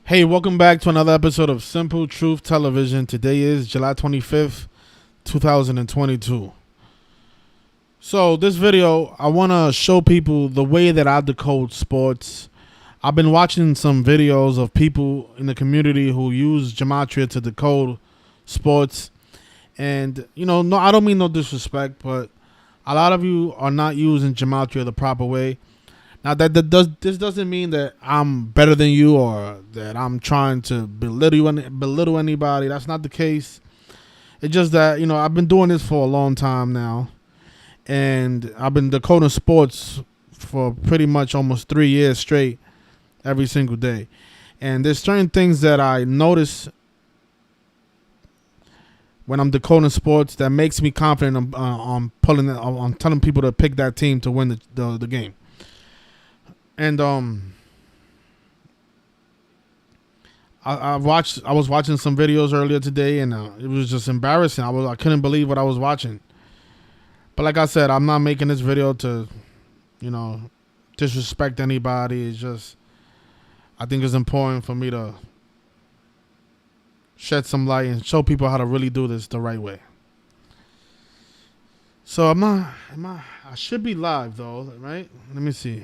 Hey, welcome back to another episode of Simple Truth Television. Today is July 25th, 2022. So this video, I want to show people the way that I decode sports. I've been watching some videos of people in the community who use Gematria to decode sports. And, no, I don't mean no disrespect, but a lot of you are not using Gematria the proper way. Now, this doesn't mean that I'm better than you or that I'm trying to belittle anybody. That's not the case. It's just that, I've been doing this for a long time now. And I've been decoding sports for pretty much almost 3 years straight, every single day. And there's certain things that I notice when I'm decoding sports that makes me confident on telling people to pick that team to win the game. And I was watching some videos earlier today, and it was just embarrassing. I couldn't believe what I was watching. But like I said, I'm not making this video to, disrespect anybody. It's just, I think it's important for me to shed some light and show people how to really do this the right way. So I should be live though, right? Let me see.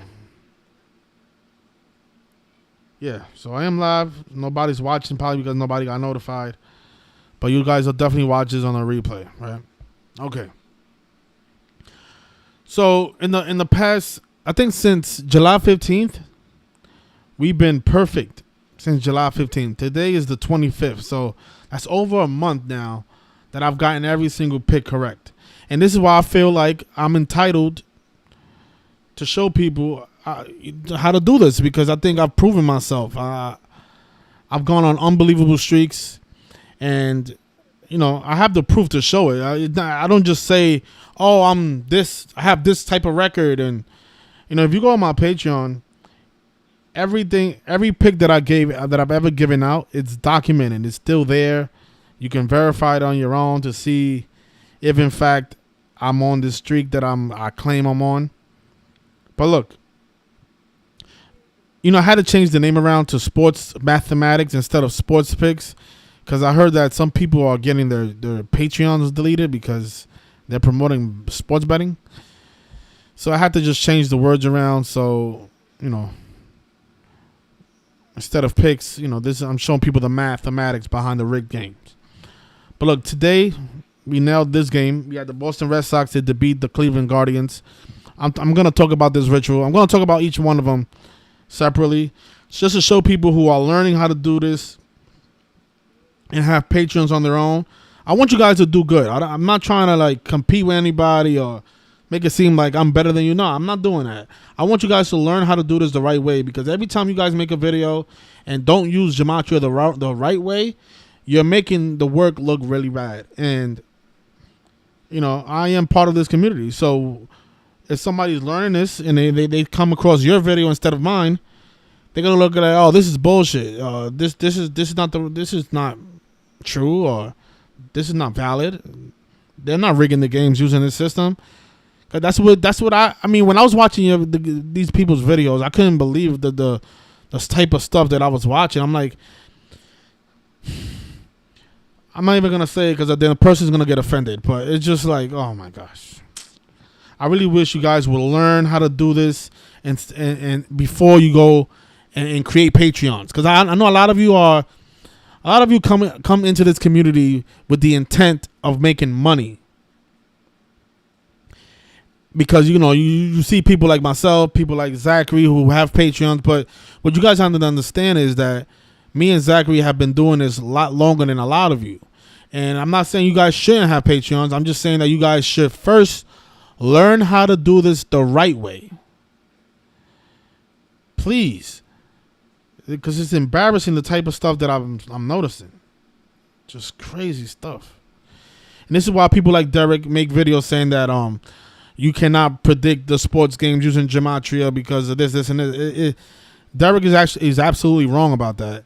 Yeah, so I am live. Nobody's watching, probably because nobody got notified. But you guys will definitely watch this on a replay, right? Okay. So in the past, I think since July 15th, we've been perfect since July 15th. Today is the 25th, so that's over a month now that I've gotten every single pick correct. And this is why I feel like I'm entitled to show people how to do this, because I think I've proven myself. I've gone on unbelievable streaks, and I have the proof to show it. I don't just say, "Oh, I have this type of record." And if you go on my Patreon, every pick that I've ever given out, it's documented. It's still there. You can verify it on your own to see if, in fact, I'm on this streak that I claim I'm on. But look. I had to change the name around to Sports Mathematics instead of Sports Picks, because I heard that some people are getting their Patreons deleted because they're promoting sports betting. So I had to just change the words around. So, instead of picks, I'm showing people the mathematics behind the rigged games. But look, today we nailed this game. We had the Boston Red Sox to beat the Cleveland Guardians. I'm going to talk about this ritual. I'm going to talk about each one of them separately. It's just to show people who are learning how to do this and have patrons on their own. I want you guys to do good. I'm not trying to compete with anybody or make it seem like I'm better than you. No, I'm not doing that. I want you guys to learn how to do this the right way, because every time you guys make a video and don't use Gematria the right way, you're making the work look really bad. And I am part of this community, so if somebody's learning this and they come across your video instead of mine, they're gonna look at it, oh, this is bullshit. This is not true, or this is not valid. They're not rigging the games using this system. Cause that's what I mean. When I was watching these people's videos, I couldn't believe the type of stuff that I was watching. I'm like, I'm not even gonna say it because then the person's gonna get offended. But it's just like, oh my gosh. I really wish you guys would learn how to do this and before you go and create Patreons, because I know a lot of you come into this community with the intent of making money, because you see people like myself, people like Zachary who have Patreons. But what you guys have to understand is that me and Zachary have been doing this a lot longer than a lot of you. And I'm not saying you guys shouldn't have Patreons. I'm just saying that you guys should first learn how to do this the right way. Please. Because it's embarrassing, the type of stuff that I'm noticing. Just crazy stuff. And this is why people like Derek make videos saying that you cannot predict the sports games using Gematria because of this, and this. Derek is absolutely wrong about that.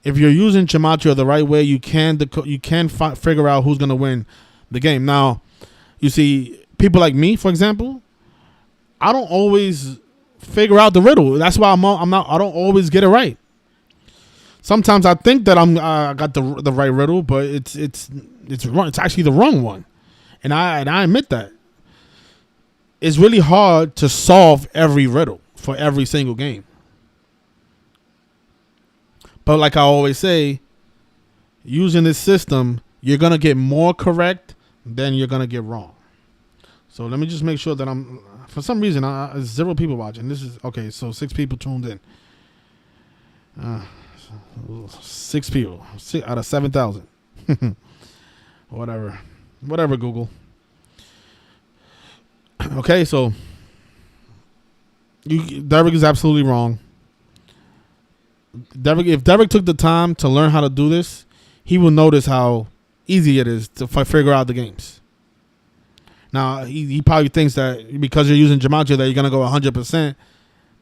If you're using Gematria the right way, you can figure out who's going to win the game. Now, you see, people like me, for example, I don't always figure out the riddle. That's why I don't always get it right. Sometimes I think that I got the right riddle, but it's wrong. It's actually the wrong one, and I admit that. It's really hard to solve every riddle for every single game. But like I always say, using this system, you're gonna get more correct than you're gonna get wrong. So let me just make sure that I'm. For some reason, there's 0 people watching. This is okay. So 6 people tuned in. 6 people out of 7,000. Whatever, Google. Okay, so Derek is absolutely wrong. If Derek took the time to learn how to do this, he will notice how easy it is to figure out the games. Now, he probably thinks that because you're using Gematria that you're going to go 100%.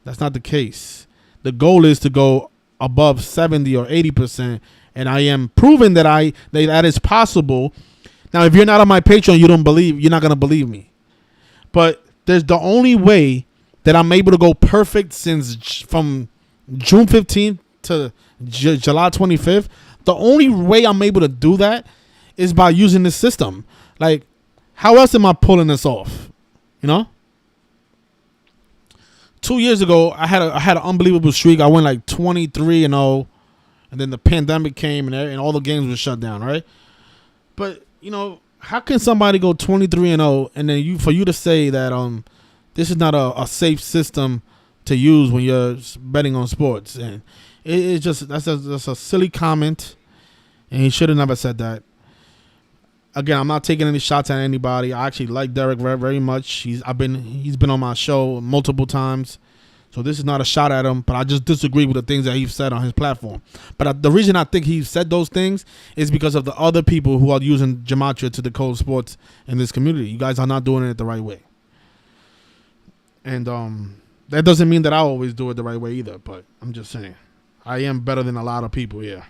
That's not the case. The goal is to go above 70 or 80%, and I am proving that that is possible. Now, if you're not on my Patreon, you're not going to believe me. But there's the only way that I'm able to go perfect from June 15th to July 25th. The only way I'm able to do that is by using this system. Like, how else am I pulling this off? 2 years ago, I had an unbelievable streak. I went like 23-0, and then the pandemic came and all the games were shut down, right? But how can somebody go 23-0 and then for you to say that this is not a safe system to use when you're betting on sports? And that's a silly comment, and he should have never said that. Again, I'm not taking any shots at anybody. I actually like Derek very, very much. He's been on my show multiple times, so this is not a shot at him. But I just disagree with the things that he said on his platform. But the reason I think he said those things is because of the other people who are using Gematria to decode sports in this community. You guys are not doing it the right way, and that doesn't mean that I always do it the right way either. But I'm just saying, I am better than a lot of people here.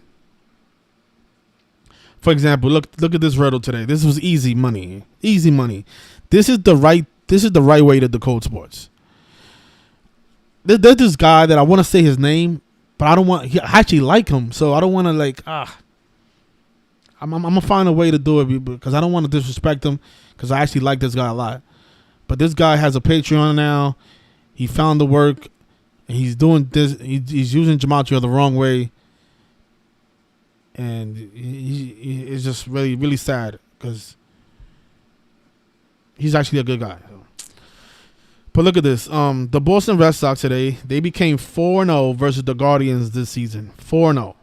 For example, look at this riddle today. This was easy money. Easy money. This is the right way to decode sports. There's this guy that I want to say his name, but I don't want. I actually like him, so I don't want to I'm gonna find a way to do it because I don't want to disrespect him because I actually like this guy a lot. But this guy has a Patreon now. He found the work, and he's doing this. He's using Gematria the wrong way. And it's just really, really sad because he's actually a good guy. But look at this. The Boston Red Sox today, they became 4-0 versus the Guardians this season. 4-0.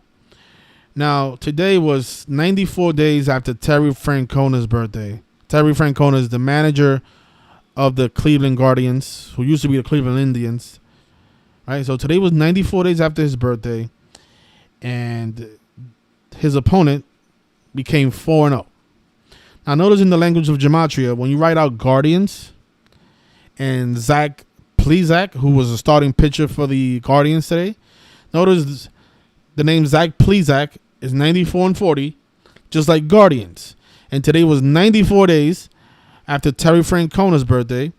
Now, today was 94 days after Terry Francona's birthday. Terry Francona is the manager of the Cleveland Guardians, who used to be the Cleveland Indians. Right? So today was 94 days after his birthday. And his opponent became 4-0. Now, notice in the language of Gematria, when you write out Guardians and Zach Plesac, who was a starting pitcher for the Guardians today, notice the name Zach Plesac is 94-40, just like Guardians. And today was 94 days after Terry Francona's birthday,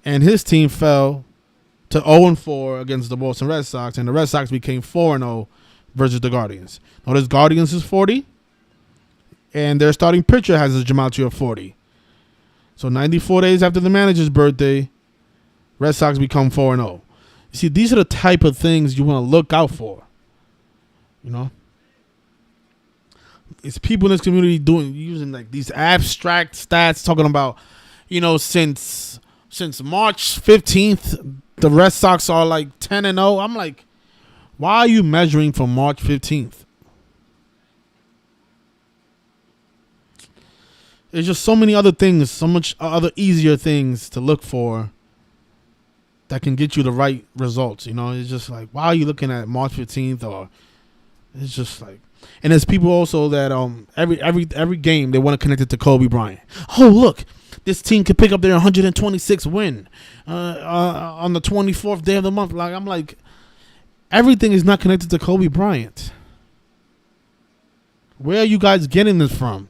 and his team fell to 0-4 against the Boston Red Sox, and the Red Sox became 4-0 versus the Guardians. Notice Guardians is 40, and their starting pitcher has a Gematria of 40. So 94 days after the manager's birthday, Red Sox become 4-0. You see, these are the type of things you want to look out for. It's people in this community using like these abstract stats, talking about, since March 15th, the Red Sox are like 10-0. I'm like, why are you measuring from March 15th? There's just so many other things, so much other easier things to look for that can get you the right results. It's just like, why are you looking at March 15th? Or it's just like, and there's people also that every game they want to connect it to Kobe Bryant. Oh, look, this team could pick up their 126th win on the 24th day of the month. Like, I'm like, everything is not connected to Kobe Bryant. Where are you guys getting this from?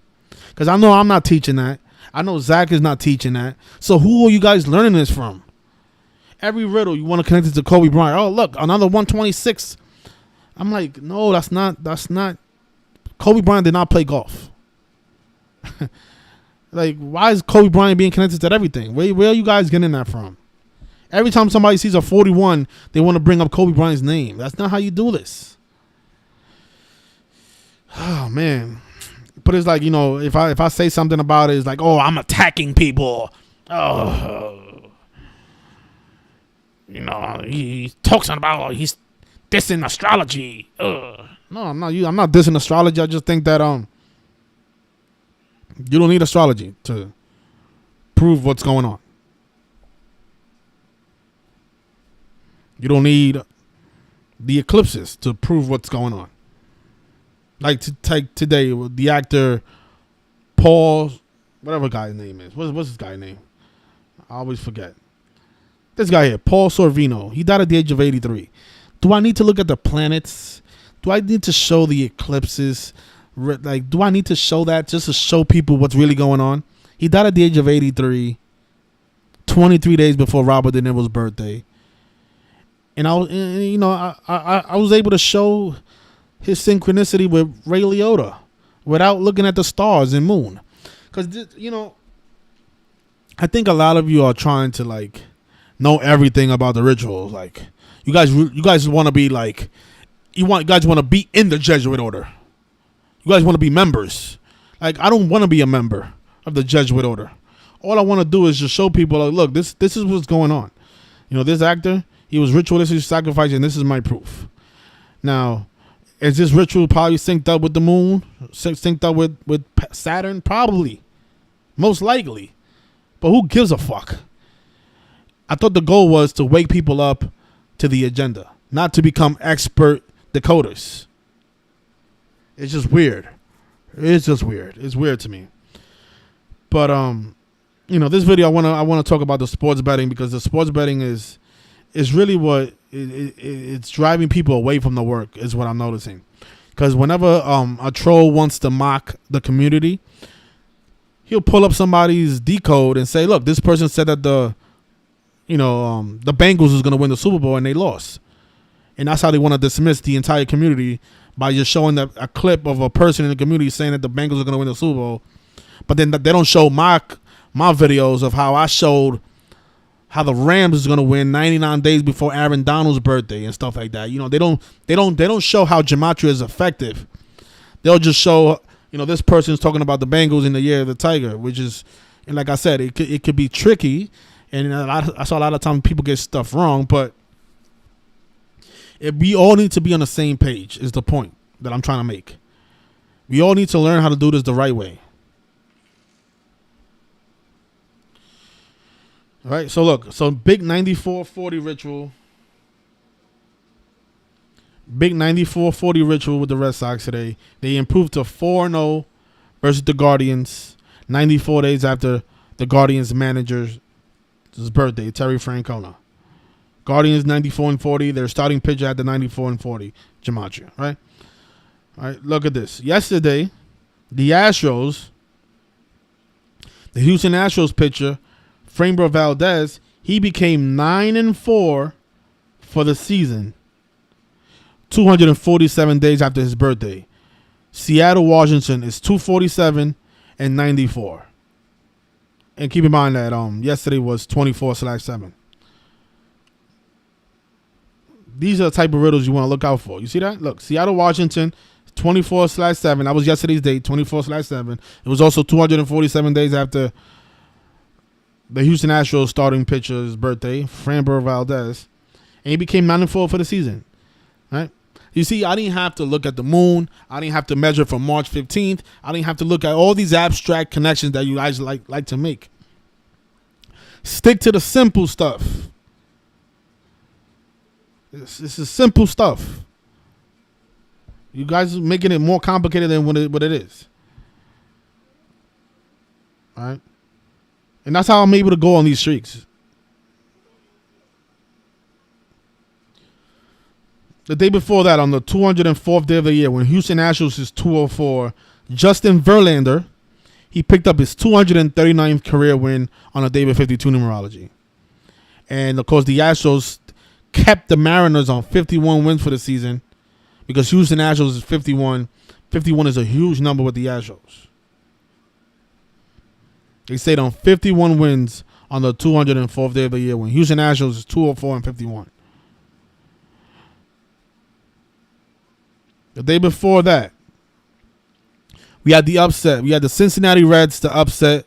Because I know I'm not teaching that. I know Zach is not teaching that. So who are you guys learning this from? Every riddle, you want to connect it to Kobe Bryant. Oh, look, another 126 I'm like, no, that's not. Kobe Bryant did not play golf. Like, why is Kobe Bryant being connected to everything? Where are you guys getting that from? Every time somebody sees a 41, they want to bring up Kobe Bryant's name. That's not how you do this. Oh man. But it's like, if I say something about it, it's like, oh, I'm attacking people. Oh, he talks about he's dissing astrology. Ugh. No, I'm not. I'm not dissing astrology. I just think that you don't need astrology to prove what's going on. You don't need the eclipses to prove what's going on. Like today, the actor Paul, whatever guy's name is. What's his guy's name? I always forget. This guy here, Paul Sorvino. He died at the age of 83. Do I need to look at the planets? Do I need to show the eclipses? Like, do I need to show that just to show people what's really going on? He died at the age of 83, 23 days before Robert De Niro's birthday. And I was able to show his synchronicity with Ray Liotta without looking at the stars and moon. Because, I think a lot of you are trying to, like, know everything about the rituals. Like, you guys want to be, like, you guys want to be in the Jesuit order. You guys want to be members. Like, I don't want to be a member of the Jesuit order. All I want to do is just show people, like, look, this is what's going on. This actor, he was ritualistic sacrificing, and this is my proof. Now, is this ritual probably synced up with the moon? Synced up with Saturn? Probably. Most likely. But who gives a fuck? I thought the goal was to wake people up to the agenda, not to become expert decoders. It's just weird. It's just weird. It's weird to me. But this video I want to talk about the sports betting, because the sports betting is really what it's driving people away from the work, is what I'm noticing. Because whenever a troll wants to mock the community, he'll pull up somebody's Decode and say, look, this person said that the Bengals was going to win the Super Bowl and they lost. And that's how they want to dismiss the entire community, by just showing a clip of a person in the community saying that the Bengals are going to win the Super Bowl. But then they don't show my videos of how I showed how the Rams is going to win 99 days before Aaron Donald's birthday and stuff like that. They don't show how Gematria is effective. They'll just show, this person's talking about the Bengals in the year of the Tiger, which is, and like I said, it could be tricky. And I saw a lot of times people get stuff wrong, but we all need to be on the same page is the point that I'm trying to make. We all need to learn how to do this the right way. All right, so look. So big 94-40 ritual. Big 94-40 ritual with the Red Sox today. They improved to 4-0 versus the Guardians 94 days after the Guardians manager's birthday, Terry Francona. Guardians 94-40. Their starting pitcher at the 94-40. Gematria, right? All right, look at this. Yesterday, the Houston Astros pitcher, Framber Valdez, he became 9-4 for the season, 247 days after his birthday. Seattle, Washington is 247 and 94. And keep in mind that yesterday was 24/7. These are the type of riddles you want to look out for. You see that? Look, Seattle, Washington, 24/7. That was yesterday's date, 24/7. It was also 247 days after the Houston Astros starting pitcher's birthday, Framber Valdez. And he became 9-4 for the season. Right? You see, I didn't have to look at the moon. I didn't have to measure from March 15th. I didn't have to look at all these abstract connections that you guys like to make. Stick to the simple stuff. This is simple stuff. You guys are making it more complicated than what it is. All right? And that's how I'm able to go on these streaks. The day before that, on the 204th day of the year, when Houston Astros is 204, Justin Verlander, he picked up his 239th career win on a David 52 numerology. And, of course, the Astros kept the Mariners on 51 wins for the season because Houston Astros is 51. 51 is a huge number with the Astros. They stayed on 51 wins on the 204th day of the year when Houston Astros is 204 and 51. The day before that, we had the upset. We had the Cincinnati Reds to upset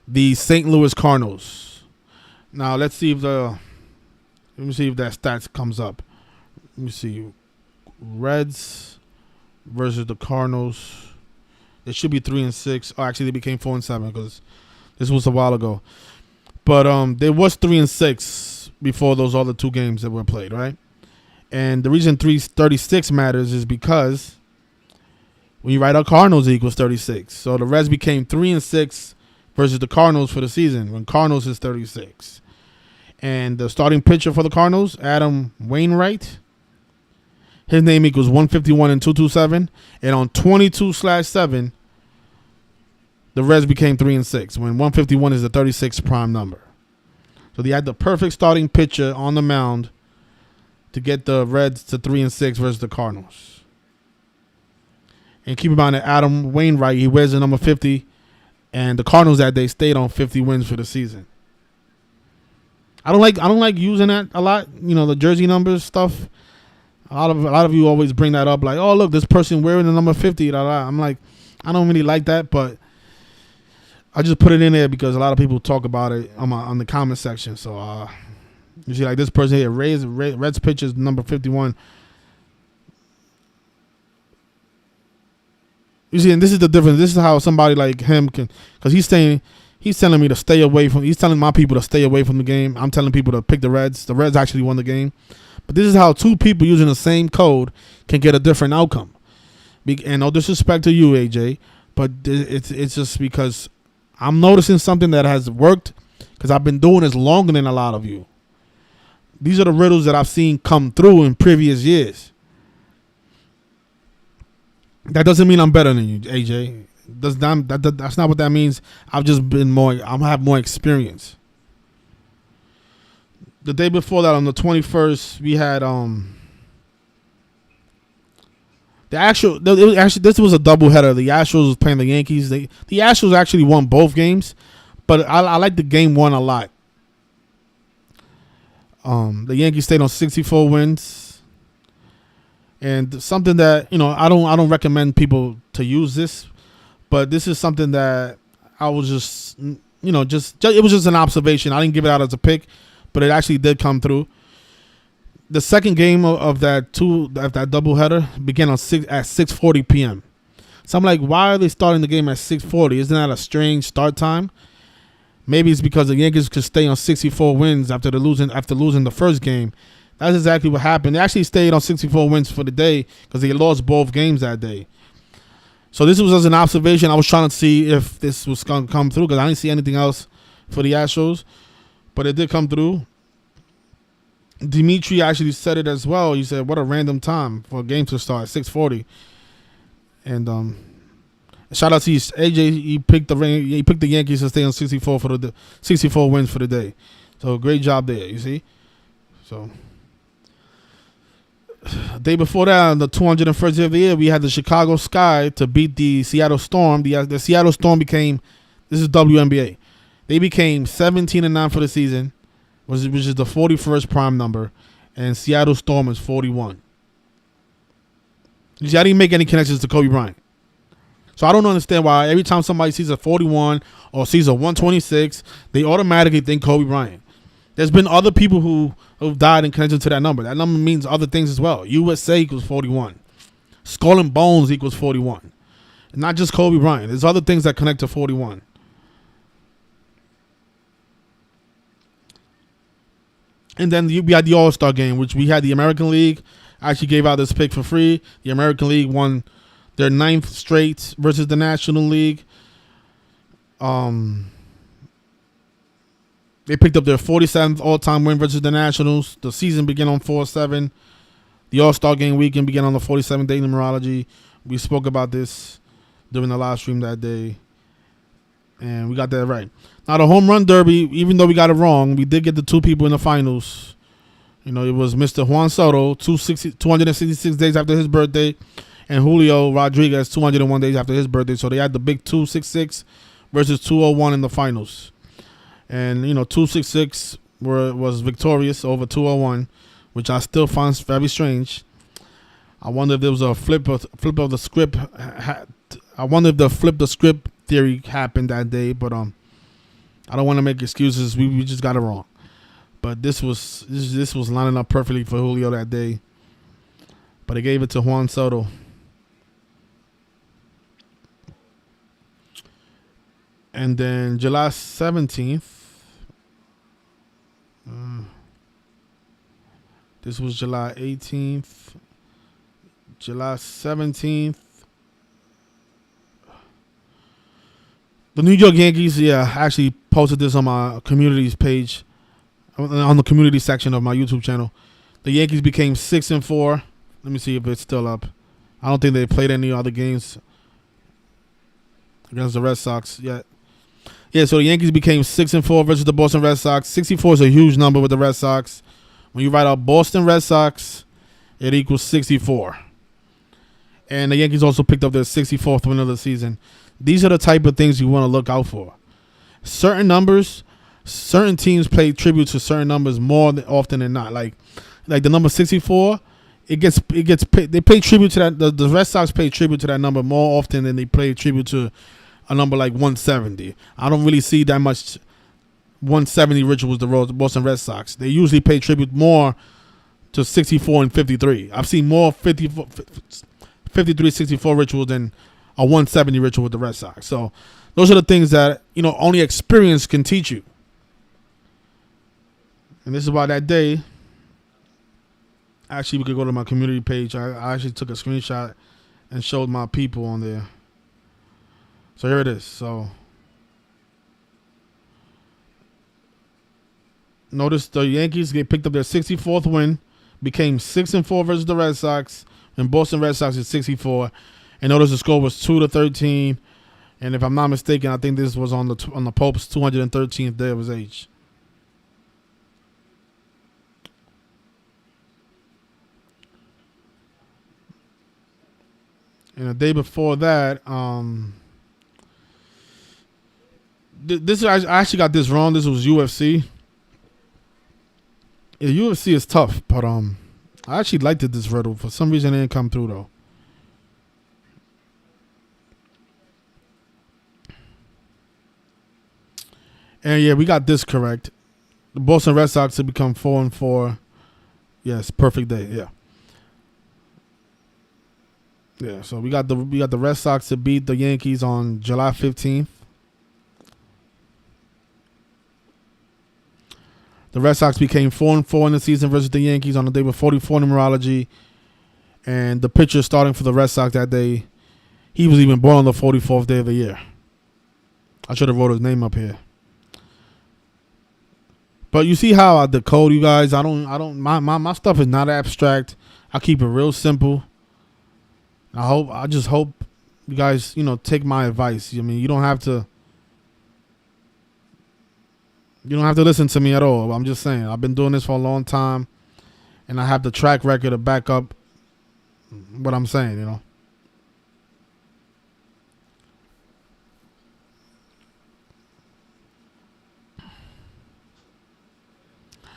the St. Louis Cardinals. Now let me see if that stats comes up. Let me see. Reds versus the Cardinals. They should be 3-6. Oh, actually, they became 4-7 because this was a while ago. But they was 3-6 before those other two games that were played, right? And the reason 336 matters is because when you write out Cardinals, it equals 36. So the Reds became 3-6 versus the Cardinals for the season when Cardinals is 36. And the starting pitcher for the Cardinals, Adam Wainwright, his name equals 151 and 227. And on 22/7, the Reds became 3-6 when 151 is the 36th prime number. So they had the perfect starting pitcher on the mound to get the Reds to 3-6 versus the Cardinals. And keep in mind that Adam Wainwright, he wears the number 50, and the Cardinals that day stayed on 50 wins for the season. I don't like using that a lot. You know, the jersey numbers stuff. A lot of you always bring that up, like, oh look, this person wearing the number 50. I'm like, I don't really like that, but I just put it in there because a lot of people talk about it on the comment section. So you see, like this person here, Reds pitchers number 51. You see, and this is the difference. This is how somebody like him can, because he's telling me to stay away from. He's telling my people to stay away from the game. I'm telling people to pick the Reds. The Reds actually won the game. But this is how two people using the same code can get a different outcome. And no disrespect to you, AJ, but it's just because I'm noticing something that has worked because I've been doing this longer than a lot of you. These are the riddles that I've seen come through in previous years. That doesn't mean I'm better than you, AJ. That's not what that means. I've just been I have more experience. The day before that, on the 21st, we had this was a doubleheader. The Astros was playing the Yankees. The Astros actually won both games, but I like the game one a lot. The Yankees stayed on 64 wins, and something that I don't recommend people to use this, but this is something that I was just it was just an observation. I didn't give it out as a pick, but it actually did come through. The second game of that doubleheader began at 6:40 p.m. So I'm like, why are they starting the game at 6:40? Isn't that a strange start time? Maybe it's because the Yankees could stay on 64 wins after losing the first game. That's exactly what happened. They actually stayed on 64 wins for the day because they lost both games that day. So this was as an observation. I was trying to see if this was going to come through because I didn't see anything else for the Astros. But it did come through. Gematria actually said it as well. He said, what a random time for a game to start, 6:40. And shout out to you, AJ. He picked the Yankees to stay on 64 for the 64 wins for the day. So great job there, you see. So the day before that, on the 201st day of the year, we had the Chicago Sky to beat the Seattle Storm. The Seattle Storm became, this is WNBA. They became 17-9 for the season, which is the 41st prime number, and Seattle Storm is 41. You see, I didn't make any connections to Kobe Bryant. So I don't understand why every time somebody sees a 41 or sees a 126, they automatically think Kobe Bryant. There's been other people who've died in connection to that number. That number means other things as well. USA equals 41. Skull and Bones equals 41. And not just Kobe Bryant. There's other things that connect to 41. And then we had the All-Star game, which we had the American League. I actually gave out this pick for free. The American League won their 9th straight versus the National League. They picked up their 47th all-time win versus the Nationals. The season began on 4/7. The All-Star game weekend began on the 47th day in numerology. We spoke about this during the live stream that day, and we got that right. Now, the home run derby, even though we got it wrong, we did get the two people in the finals. You know, it was Mr. Juan Soto, 266 days after his birthday, and Julio Rodriguez, 201 days after his birthday. So they had the big 266 versus 201 in the finals. And, you know, 266 was victorious over 201, which I still find very strange. I wonder if there was a flip of the script. I wonder if the flip the script theory happened that day, but I don't want to make excuses. We just got it wrong. But this was lining up perfectly for Julio that day. But they gave it to Juan Soto. And then July 17th. This was July 18th. July 17th. The New York Yankees, I actually posted this on my communities page, on the community section of my YouTube channel. The Yankees became 6-4. Let me see if it's still up. I don't think they played any other games against the Red Sox yet. Yeah, so the Yankees became 6-4 versus the Boston Red Sox. 64 is a huge number with the Red Sox. When you write out Boston Red Sox, it equals 64. And the Yankees also picked up their 64th win of the season. These are the type of things you want to look out for. Certain numbers, certain teams pay tribute to certain numbers more often than not. Like the number 64, it gets paid, they pay tribute to that. The Red Sox pay tribute to that number more often than they pay tribute to a number like 170. I don't really see that much 170 rituals the Boston Red Sox. They usually pay tribute more to 64 and 53. I've seen more 53, 64 rituals than a 170 ritual with the Red Sox. So those are the things that, you know, only experience can teach you. And this is why that day, actually, we could go to my community page. I actually took a screenshot and showed my people on there. So here it is. So notice the Yankees, they picked up their 64th win, became 6-4 versus the Red Sox, and Boston Red Sox is 64. And notice the score was 2-13. And if I'm not mistaken, I think this was on the Pope's 213th day of his age. And the day before that, I actually got this wrong. This was UFC. Yeah, UFC is tough, but I actually liked this riddle. For some reason, it didn't come through though. And yeah, we got this correct. The Boston Red Sox have become 4-4. Yes, perfect day. Yeah. Yeah, so we got the Red Sox to beat the Yankees on July 15th. The Red Sox became 4-4 in the season versus the Yankees on the day with 44 numerology. And the pitcher starting for the Red Sox that day, he was even born on the 44th day of the year. I should have wrote his name up here. But you see how I decode, you guys. My stuff is not abstract. I keep it real simple. I just hope you guys, take my advice. I mean, you don't have to listen to me at all. I'm just saying, I've been doing this for a long time, and I have the track record to back up what I'm saying,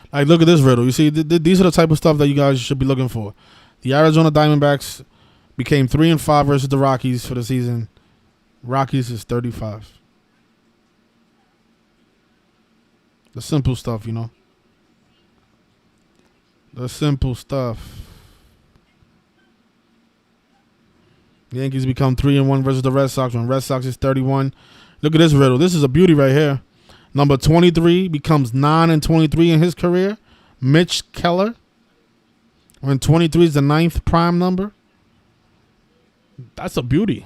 Like, look at this riddle. You see, these are the type of stuff that you guys should be looking for. The Arizona Diamondbacks became 3-5 versus the Rockies for the season. Rockies is 35. The simple stuff, The simple stuff. The Yankees become 3-1 versus the Red Sox when Red Sox is 31. Look at this riddle. This is a beauty right here. Number 23 becomes 9-23 in his career. Mitch Keller. When 23 is the 9th prime number. That's a beauty.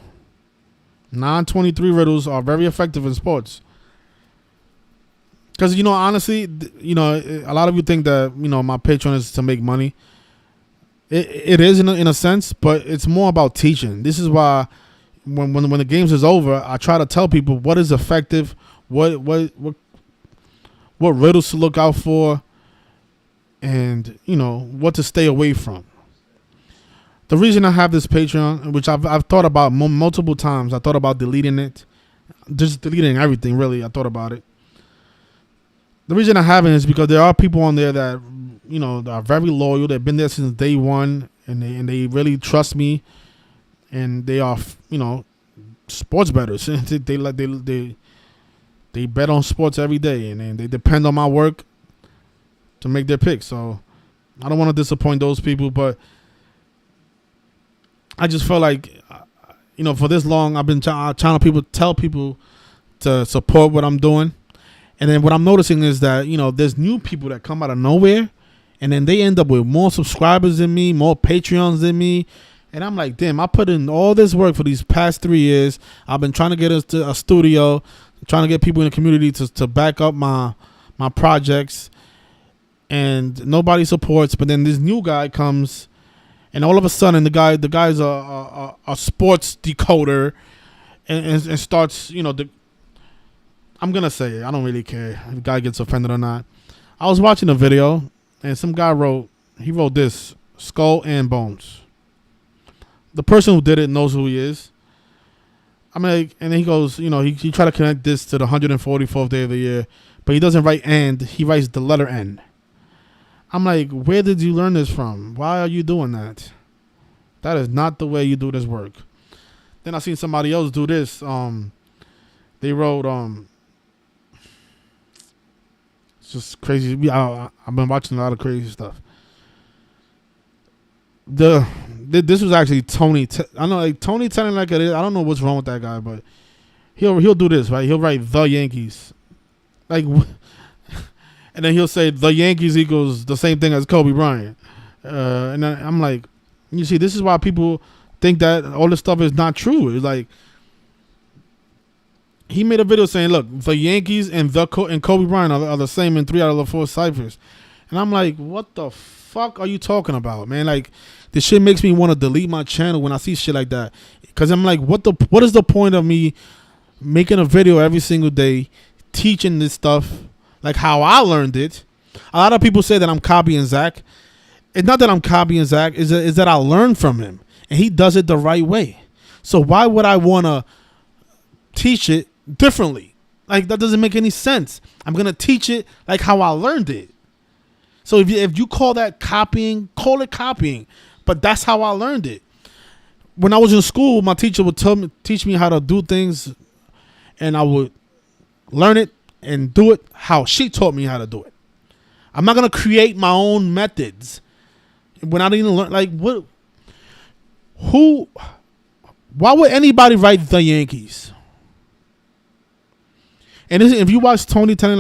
9-23 riddles are very effective in sports. Because, honestly, a lot of you think that, my Patreon is to make money. It is in a sense, but it's more about teaching. This is why when the games is over, I try to tell people what is effective, what riddles to look out for, and what to stay away from. The reason I have this Patreon, which I've thought about multiple times, I thought about deleting it, just deleting everything. Really, I thought about it. The reason I haven't is because there are people on there that that are very loyal. They've been there since day one, and they really trust me, and they are sports bettors. They bet on sports every day, and they depend on my work to make their picks. So I don't want to disappoint those people, but I just felt like, for this long, I've been trying to tell people to support what I'm doing. And then what I'm noticing is that, there's new people that come out of nowhere, and then they end up with more subscribers than me, more Patreons than me. And I'm like, damn, I put in all this work for these past 3 years. I've been trying to get us to a studio, trying to get people in the community to back up my projects, and nobody supports. But then this new guy comes, and all of a sudden the guy's a sports decoder, and starts, I'm gonna say it, I don't really care if the guy gets offended or not. I was watching a video, and some guy wrote this: skull and bones. The person who did it knows who he is. I'm like, and then he goes, he tried to connect this to the 144th day of the year, but he doesn't write "and," he writes the letter N. I'm like, where did you learn this from? Why are you doing that? That is not the way you do this work. Then I seen somebody else do this. They wrote, it's just crazy. I've been watching a lot of crazy stuff. This was actually Tony. I know, like, Tony telling like it is. I don't know what's wrong with that guy, but he'll do this, right? He'll write the Yankees, like, and then he'll say the Yankees equals the same thing as Kobe Bryant, and then I'm like, you see, this is why people think that all this stuff is not true. It's like, he made a video saying, look, the Yankees and Kobe Bryant are the same in 3 out of the 4 ciphers, and I'm like, what the fuck are you talking about, man? Like, this shit makes me want to delete my channel when I see shit like that, because I'm like, what is the point of me making a video every single day teaching this stuff like how I learned it? A lot of people say that I'm copying Zach. It's not that I'm copying Zach, is that I learned from him, and he does it the right way. So why would I want to teach it differently? Like, that doesn't make any sense. I'm gonna teach it like how I learned it. So if you call that copying, call it copying. But that's how I learned it. When I was in school, my teacher would teach me how to do things, and I would learn it and do it how she taught me how to do it. I'm not gonna create my own methods when I didn't learn. Like, what? Who? Why would anybody write the Yankees? And if you watch Tony telling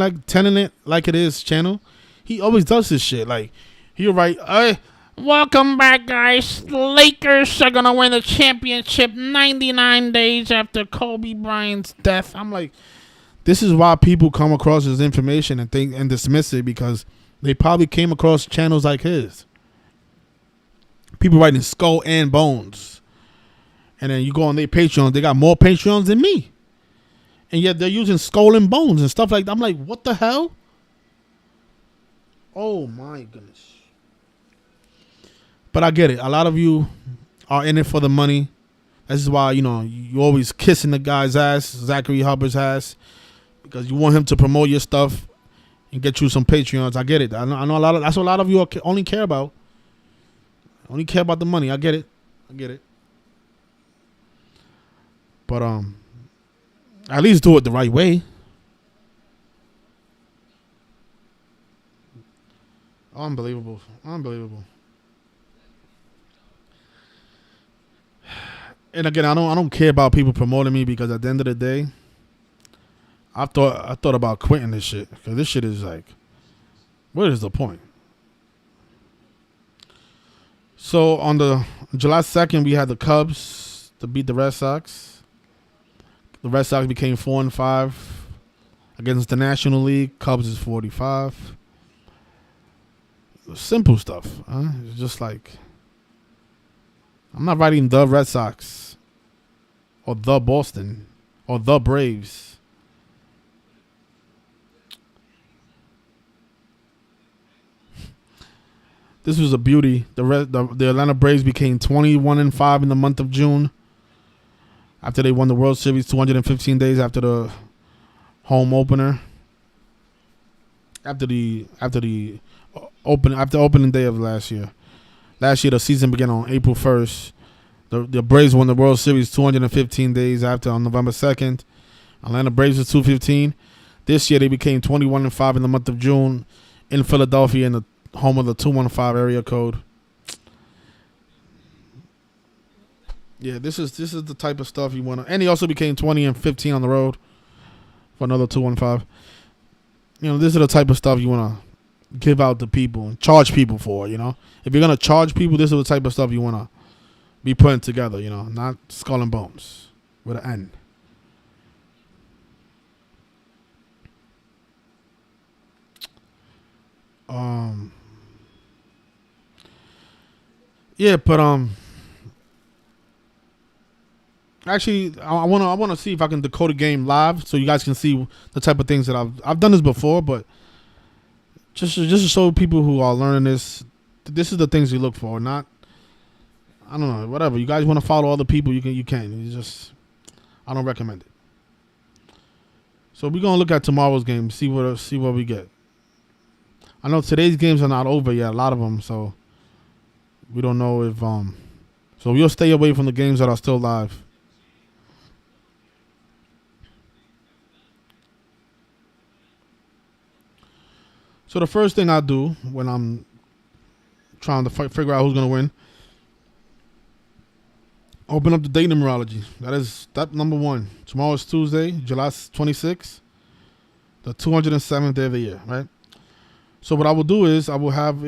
it like it is channel, he always does this shit. Like, he'll write, welcome back, guys. The Lakers are going to win the championship 99 days after Kobe Bryant's death. I'm like, this is why people come across this information and think and dismiss it, because they probably came across channels like his. People writing skull and bones. And then you go on their Patreon, they got more Patreons than me. And yet they're using skull and bones and stuff like that. I'm like, what the hell? Oh my goodness. But I get it. A lot of you are in it for the money. This is why, you always kissing the guy's ass, Zachary Hubbard's ass, because you want him to promote your stuff and get you some Patreons. I get it. I know that's what a lot of you only care about. Only care about the money. I get it. But at least do it the right way. Unbelievable. And again, I don't care about people promoting me, because at the end of the day, I thought about quitting this shit, because this shit is like, what is the point? So on the July 2nd, we had the Cubs to beat the Red Sox. The Red Sox became 4-5 against the National League. Cubs is 45. Simple stuff. It's just like, I'm not writing the Red Sox or the Boston or the Braves. This was a beauty. The Atlanta Braves became 21-5 in the month of June after they won the World Series 215 days after the home opener. After opening day of last year. Last year the season began on April 1st. The Braves won the World Series 215 days after on November 2nd. Atlanta Braves was 215. This year they became 21-5 in the month of June in Philadelphia in the home of the 215 area code. Yeah, this is the type of stuff you want to. And he also became 20-15 on the road for another 215. This is the type of stuff you want to give out to people and charge people for. If you're gonna charge people, this is the type of stuff you want to be putting together. Not Skull and Bones with an N. Yeah, but actually, I wanna see if I can decode a game live so you guys can see the type of things that I've done this before, but just to show people who are learning this is the things you look for. Not, I don't know, whatever. You guys want to follow other people, you can. I don't recommend it. So we're gonna look at tomorrow's game, see what we get. I know today's games are not over yet, a lot of them, so we don't know if so we'll stay away from the games that are still live. So the first thing I do when I'm trying to figure out who's gonna win, open up the date numerology. That is step number 1. Tomorrow is Tuesday, July 26th, the 207th day of the year, right? So what I will do is I will have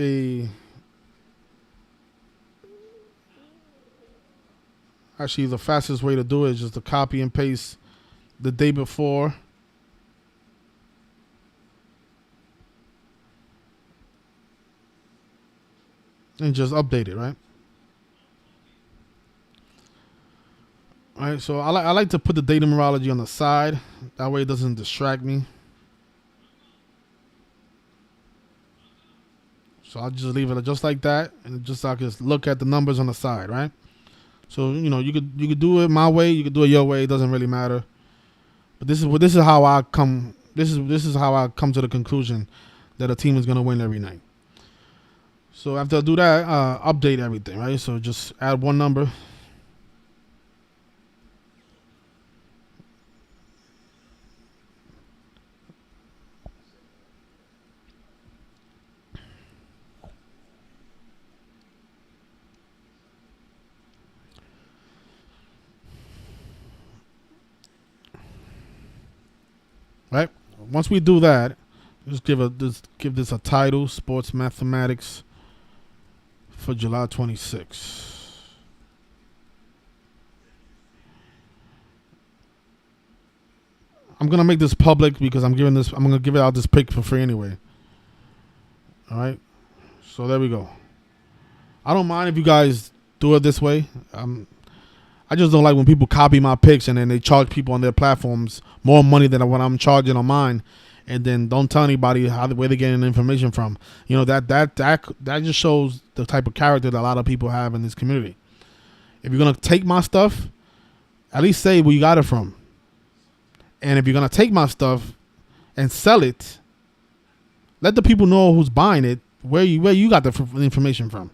actually the fastest way to do it is just to copy and paste the day before and just update it, right? All right, so I like to put the data numerology on the side. That way it doesn't distract me. So I'll just leave it just like that, and just so I can look at the numbers on the side, right? So you could do it my way, you could do it your way. It doesn't really matter. But this is how I come. This is how I come to the conclusion that a team is gonna win every night. So after I do that, update everything, right? So just add one number. Right. Once we do that, just give this a title: Sports Mathematics for July 26th. I'm gonna make this public because I'm gonna give it out this pick for free anyway. All right. So there we go. I don't mind if you guys do it this way. I just don't like when people copy my picks and then they charge people on their platforms more money than what I'm charging on mine, and then don't tell anybody where they're getting the information from. That just shows the type of character that a lot of people have in this community. If you're gonna take my stuff, at least say where you got it from. And if you're gonna take my stuff and sell it, let the people know who's buying it, where you got the information from.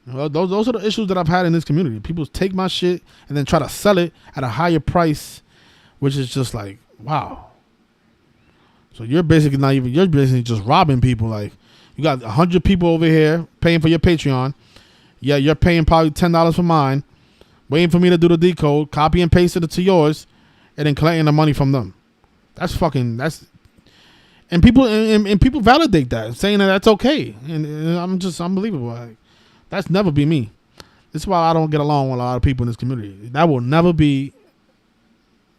Those are the issues that I've had in this community. People take my shit and then try to sell it at a higher price, which is just like, wow. So you're basically just robbing people. Like, you got 100 people over here paying for your Patreon. Yeah, you're paying probably $10 for mine, waiting for me to do the decode, copy and paste it to yours, and then collecting the money from them. And people validate that, saying that that's okay. And I'm just unbelievable. Like, that's never be me. This is why I don't get along with a lot of people in this community. That will never be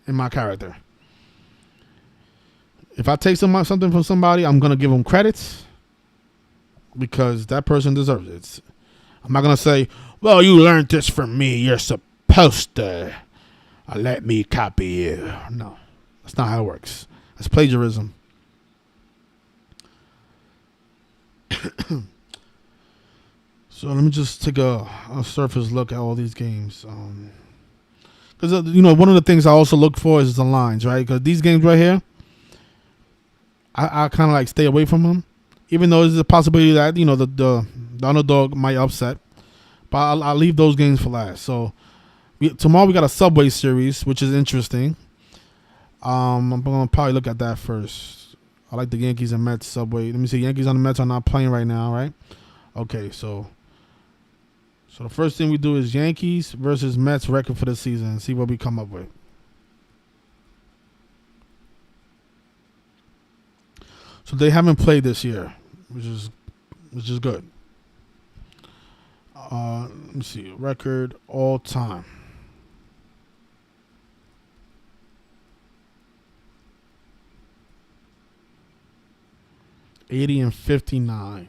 in my character. If I take something from somebody, I'm going to give them credits because that person deserves it. I'm not going to say, well, you learned this from me. You're supposed to let me copy you. No, that's not how it works. That's plagiarism. So let me just take a surface look at all these games. Because one of the things I also look for is the lines, right? Because these games right here, I kind of like stay away from them, even though there's a possibility that the underdog might upset. But I'll leave those games for last. So tomorrow we got a Subway series, which is interesting. I'm gonna probably look at that first. I like the Yankees and Mets Subway. Let me see. Yankees and the Mets are not playing right now, right? Okay, so the first thing we do is Yankees versus Mets record for the season and see what we come up with. So they haven't played this year, which is good. Let me see. Record all time. 80-59.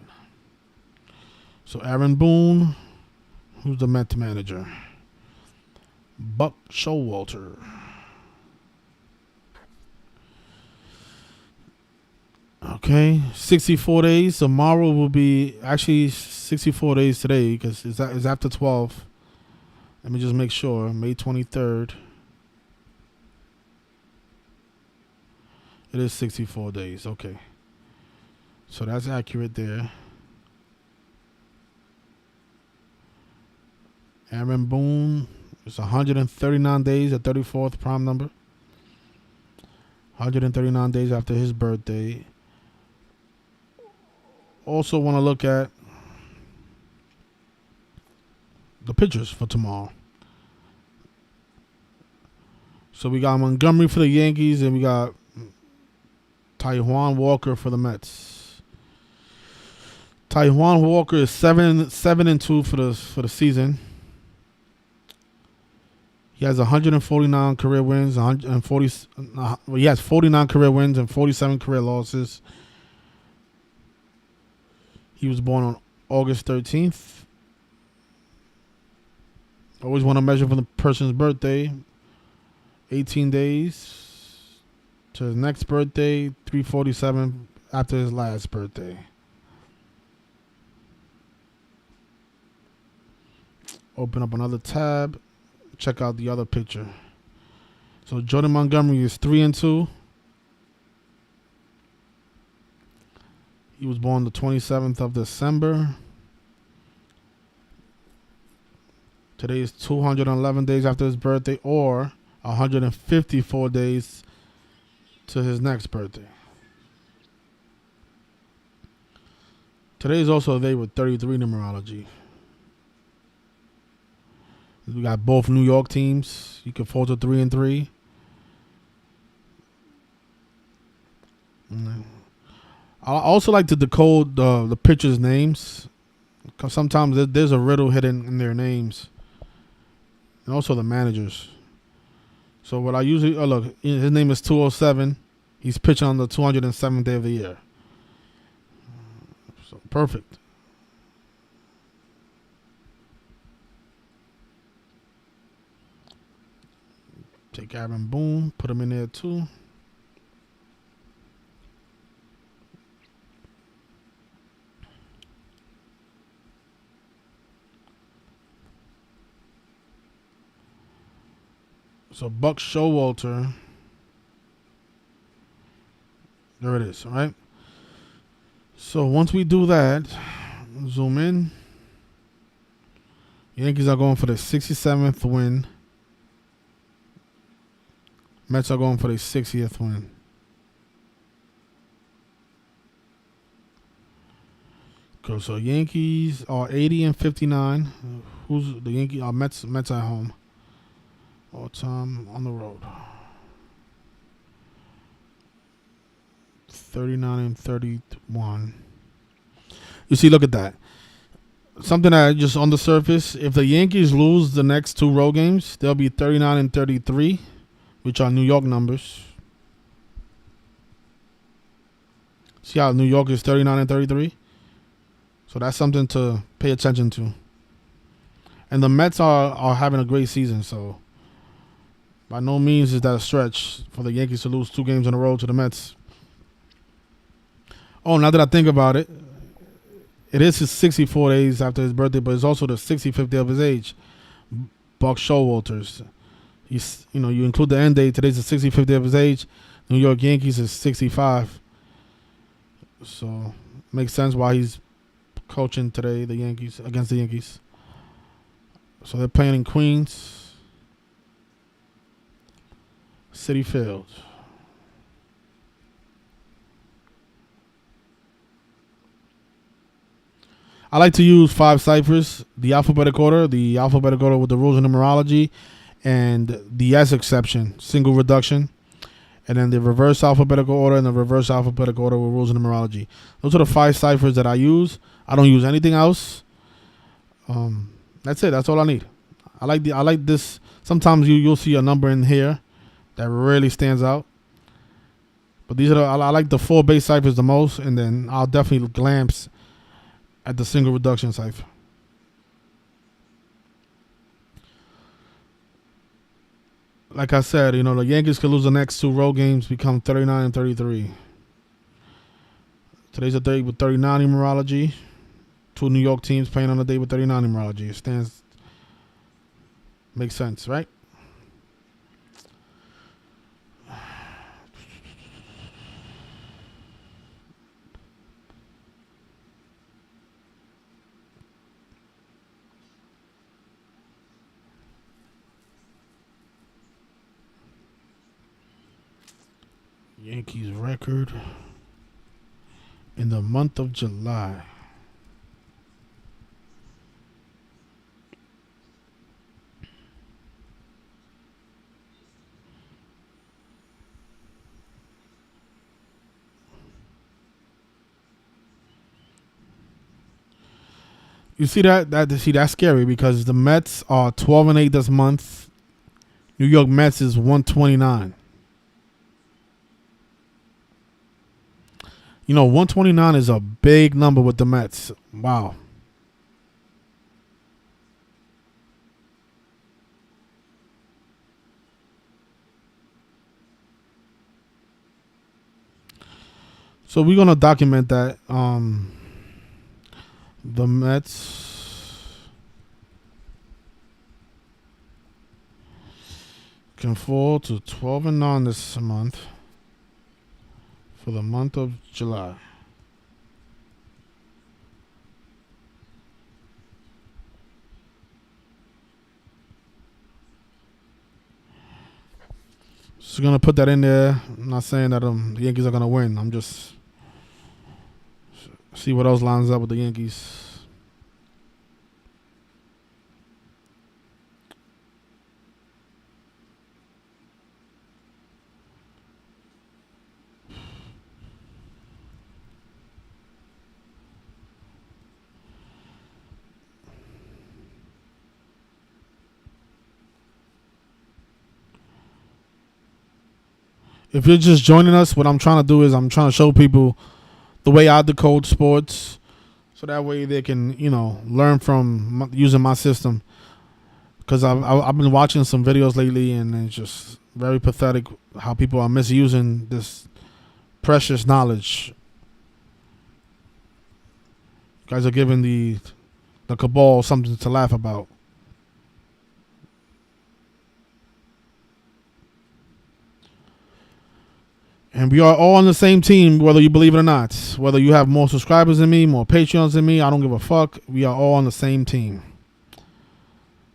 So Aaron Boone, who's the Mets manager? Buck Showalter. Okay, 64 days. Tomorrow will be actually 64 days today because it's after 12. Let me just make sure. May 23rd. It is 64 days. Okay. So that's accurate there. Aaron Boone, it's 139 days, the 34th prime number. 139 days after his birthday. Also want to look at the pitchers for tomorrow. So we got Montgomery for the Yankees and we got Taijuan Walker for the Mets. Taijuan Walker is 7-2 for the season. He has 149 career wins, he has 49 career wins and 47 career losses. He was born on August 13th. Always want to measure from the person's birthday. 18 days to his next birthday, 347 after his last birthday. Open up another tab. Check out the other picture. So Jordan Montgomery is 3-2. He was born the 27th of December. Today is 211 days after his birthday, or 154 days to his next birthday. Today is also a day with 33 numerology. We got both New York teams. You can fall to 3-3. I also like to decode the pitchers' names because sometimes there's a riddle hidden in their names, and also the managers. So what I usually look, his name is 207. He's pitching on the 207th day of the year. So perfect. Take Aaron Boone, put him in there too. So Buck Showalter. There it is, all right? So once we do that, zoom in. Yankees are going for the 67th win. Mets are going for their 60th win. Cool. So Yankees are 80-59. Who's the Yankees? Mets at home. All time on the road. 39-31. You see, look at that. Something that just on the surface, if the Yankees lose the next two road games, they'll be 39-33. Which are New York numbers. See how New York is 39-33? So that's something to pay attention to. And the Mets are having a great season, so by no means is that a stretch for the Yankees to lose 2 games in a row to the Mets. Oh, now that I think about it, It is his 64 days after his birthday, but it's also the 65th day of his age. Buck Showalters. He's, you include the end date. Today's the 65th day of his age. New York Yankees is 65. So makes sense why he's coaching today. The Yankees against the Yankees. So they're playing in Queens, City Field. I like to use 5 ciphers: the alphabetic order with the rules of numerology, and the S exception, single reduction, and then the reverse alphabetical order and the reverse alphabetical order with rules of numerology. Those are the 5 ciphers that I use. I don't use anything else. That's it. That's all I need. I like this. Sometimes you'll see a number in here that really stands out. But these are I like the 4 base ciphers the most, and then I'll definitely glance at the single reduction cipher. Like I said, the Yankees could lose the next 2 road games, become 39 and 33. Today's a day with 39 numerology. 2 New York teams playing on a day with 39 numerology. It makes sense, right? Yankees record in the month of July. You see that's scary because the Mets are 12 and 8 this month. New York Mets is 129. 129 is a big number with the Mets. Wow. So we're gonna document that. The Mets can fall to 12 and 9 this month for the month of July. So gonna put that in there. I'm not saying that the Yankees are gonna win. I'm just see what else lines up with the Yankees. If you're just joining us, what I'm trying to do is I'm trying to show people the way I decode sports, so that way they can learn from using my system. Because I've been watching some videos lately, and it's just very pathetic how people are misusing this precious knowledge. You guys are giving the cabal something to laugh about. And we are all on the same team, whether you believe it or not. Whether you have more subscribers than me, more Patreons than me, I don't give a fuck. We are all on the same team.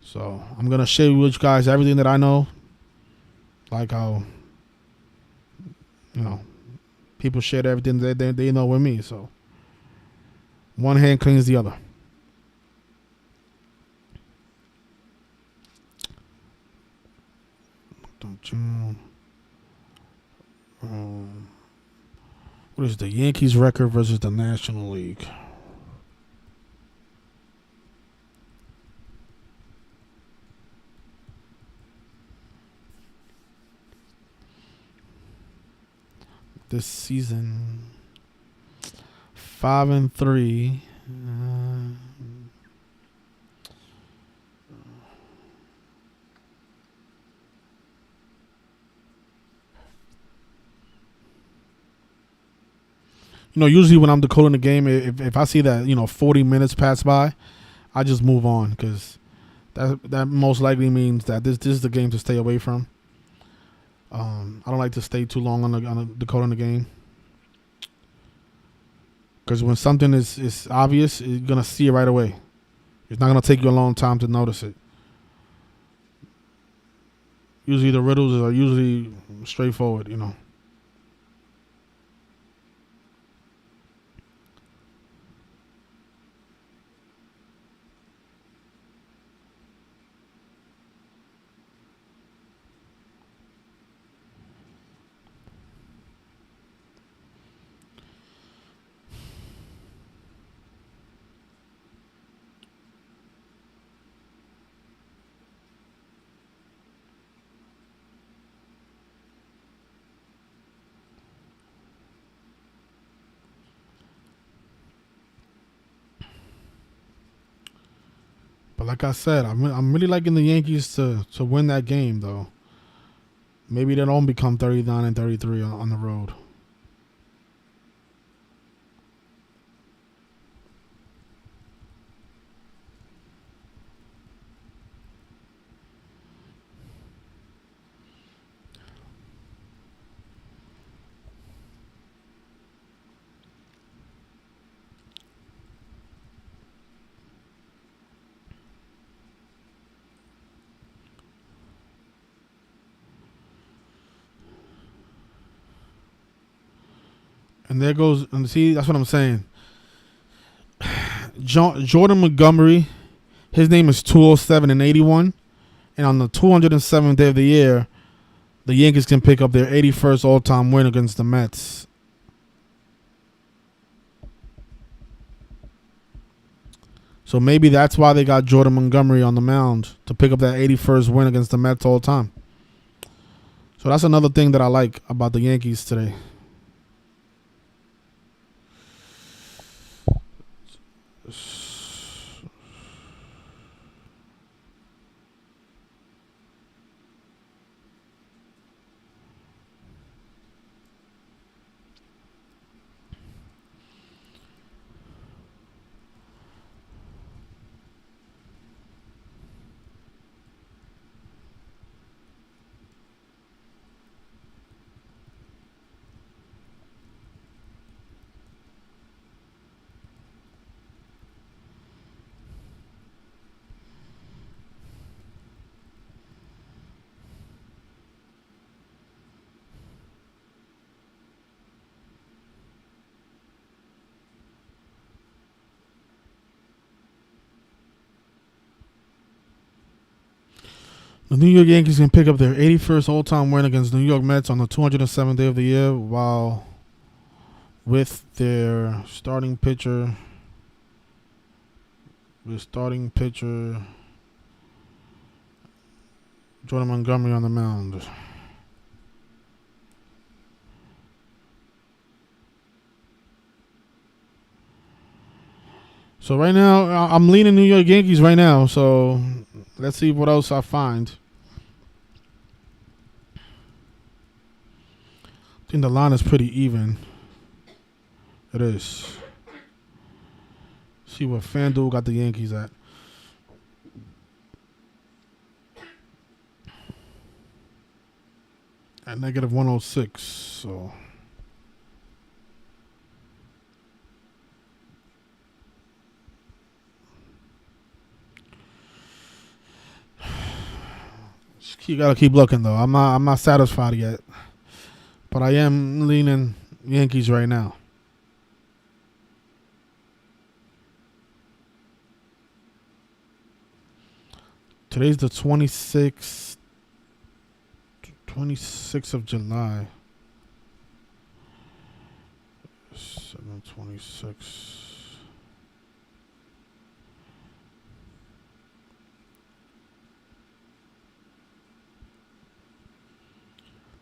So I'm going to share with you guys everything that I know. Like how, people share everything they know with me. So one hand cleans the other. Don't you... what is the Yankees record versus the National League? This season, 5-3. Usually when I'm decoding the game, if I see that 40 minutes pass by, I just move on because that most likely means that this is the game to stay away from. I don't like to stay too long on the decoding the game because when something is obvious, you're gonna see it right away. It's not gonna take you a long time to notice it. Usually the riddles are usually straightforward. But like I said, I'm really liking the Yankees to win that game though. Maybe they don't become 39-33 on the road. And there goes, and see, that's what I'm saying. Jordan Montgomery, his name is 207 and 81. And on the 207th day of the year, the Yankees can pick up their 81st all-time win against the Mets. So maybe that's why they got Jordan Montgomery on the mound to pick up that 81st win against the Mets all time. So that's another thing that I like about the Yankees today. The New York Yankees can pick up their 81st all-time win against the New York Mets on the 207th day of the year, while with their starting pitcher, Jordan Montgomery on the mound. So right now, I'm leaning New York Yankees right now. So let's see what else I find. I think the line is pretty even. It is. See what FanDuel got the Yankees at. At negative 106. So. You gotta keep looking though. I'm not satisfied yet, but I am leaning Yankees right now. Today's the 26th of July. 7/26.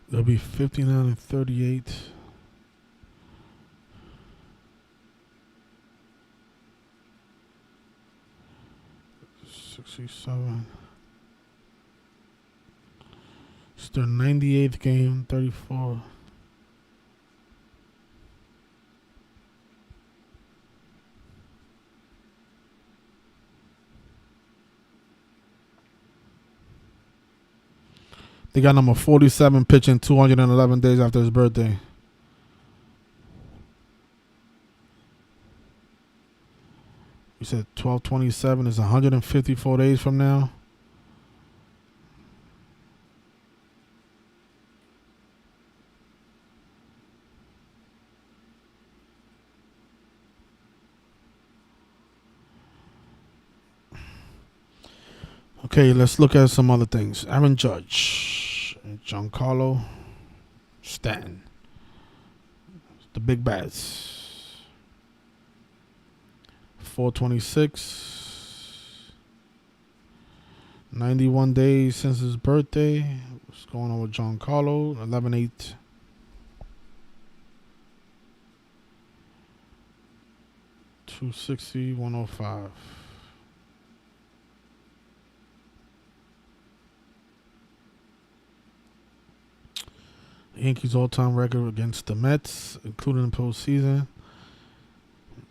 It'll be 59-38. '67. It's their 98th game, 34. They got number 47 pitching 211 days after his birthday. You said 12/27 is 154 days from now. Okay, let's look at some other things. Aaron Judge, Giancarlo Stanton, the big bats. 4/26, 91 days since his birthday. What's going on with Giancarlo? 11/8. 260, 105. Yankees all-time record against the Mets, including the postseason.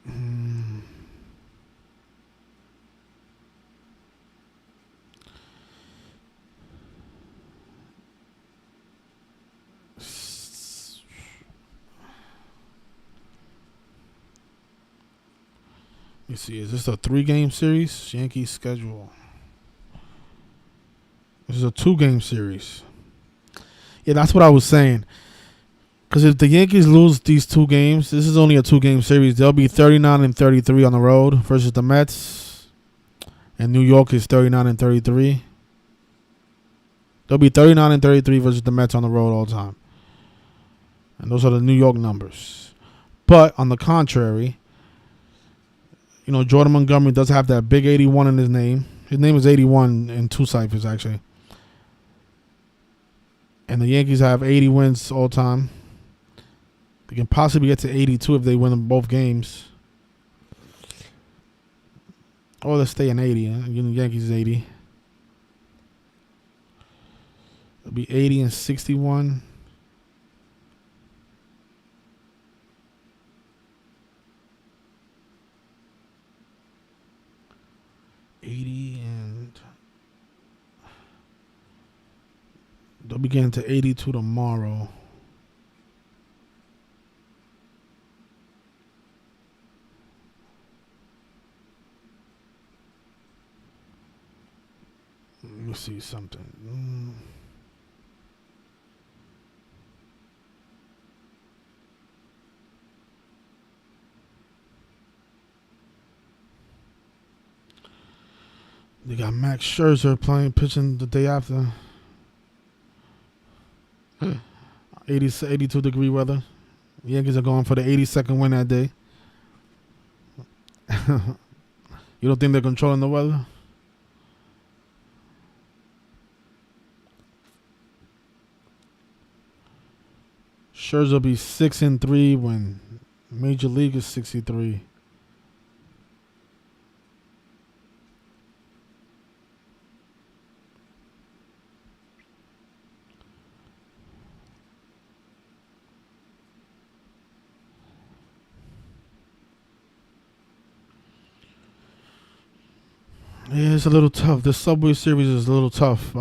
Let me see. Is this a 3-game series? Yankees schedule. This is a 2-game series. Yeah, that's what I was saying. Because if the Yankees lose these 2 games, this is only a 2-game series. They'll be 39-33 on the road versus the Mets. And New York is 39-33. They'll be 39-33 versus the Mets on the road all the time. And those are the New York numbers. But on the contrary, you know, Jordan Montgomery does have that big 81 in his name. His name is 81 in 2 ciphers, actually. And the Yankees have 80 wins all time. They can possibly get to 82 if they win both games. Or they stay in 80. Huh? The Yankees is 80. It'll be 80 and 61. They'll be getting to 82 tomorrow. Let me see something. They got Max Scherzer pitching the day after. 82 degree weather. The Yankees are going for the 82nd win that day. You don't think they're controlling the weather? Scherzer will be 6-3 when Major League is 63. Yeah, it's a little tough. The Subway Series is a little tough.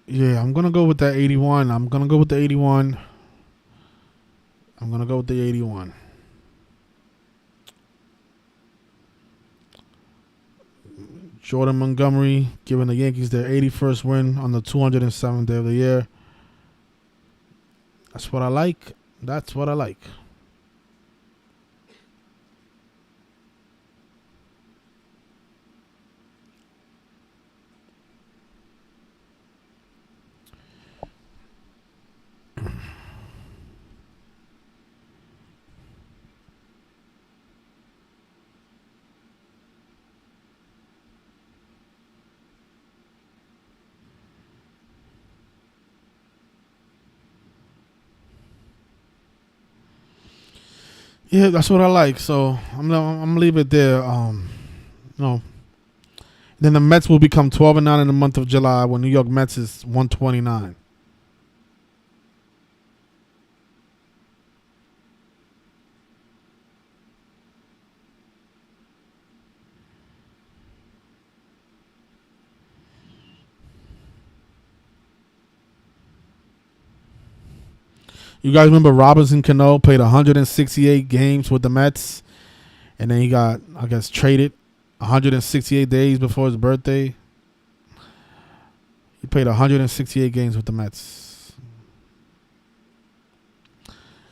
Yeah, I'm going to go with that 81. I'm going to go with the 81. Jordan Montgomery giving the Yankees their 81st win on the 207th day of the year. That's what I like. Yeah, that's what I like. So I'm gonna leave it there. Then the Mets will become 12-9 in the month of July when New York Mets is 129. You guys remember Robinson Cano played 168 games with the Mets, and then he got, I guess, traded 168 days before his birthday. He played 168 games with the Mets.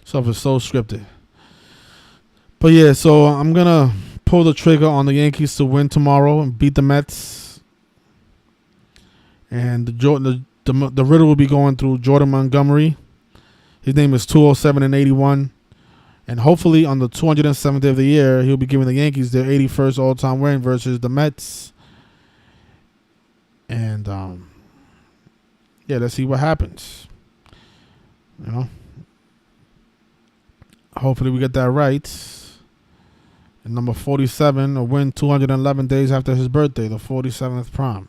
Stuff is so scripted. But yeah, so I'm going to pull the trigger on the Yankees to win tomorrow and beat the Mets. And the riddle will be going through Jordan Montgomery. His name is 207 and 81. And hopefully on the 207th day of the year, he'll be giving the Yankees their 81st all-time win versus the Mets. And, yeah, let's see what happens. You know? Hopefully we get that right. And number 47 will win 211 days after his birthday, the 47th prime.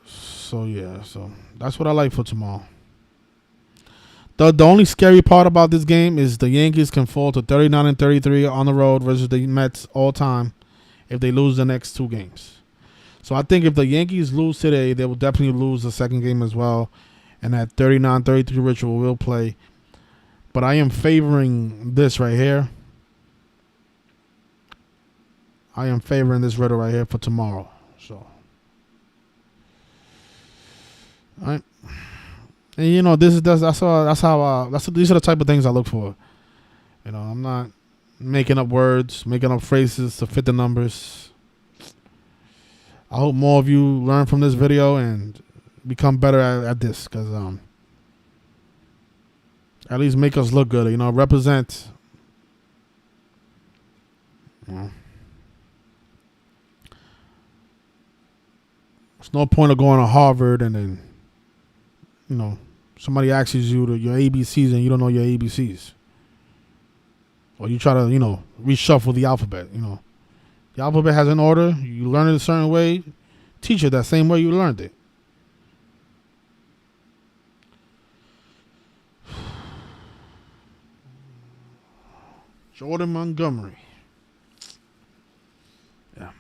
So, yeah, so that's what I like for tomorrow. The only scary part about this game is the Yankees can fall to 39 and 33 on the road versus the Mets all time if they lose the next two games. So I think if the Yankees lose today, they will definitely lose the second game as well. And that 39-33 ritual will play. But I am favoring this right here. I am favoring this riddle right here for tomorrow. So, all right. And you know, these are the type of things I look for. You know, I'm not making up words, making up phrases to fit the numbers. I hope more of you learn from this video and become better at this, because at least make us look good. You know, represent. You know. There's no point of going to Harvard and then, you know, somebody asks you your ABCs and you don't know your ABCs. Or you try to, you know, reshuffle the alphabet, you know. The alphabet has an order. You learn it a certain way. Teach it that same way you learned it. Jordan Montgomery. Yeah.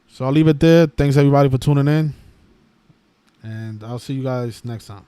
So I'll leave it there. Thanks everybody for tuning in. And I'll see you guys next time.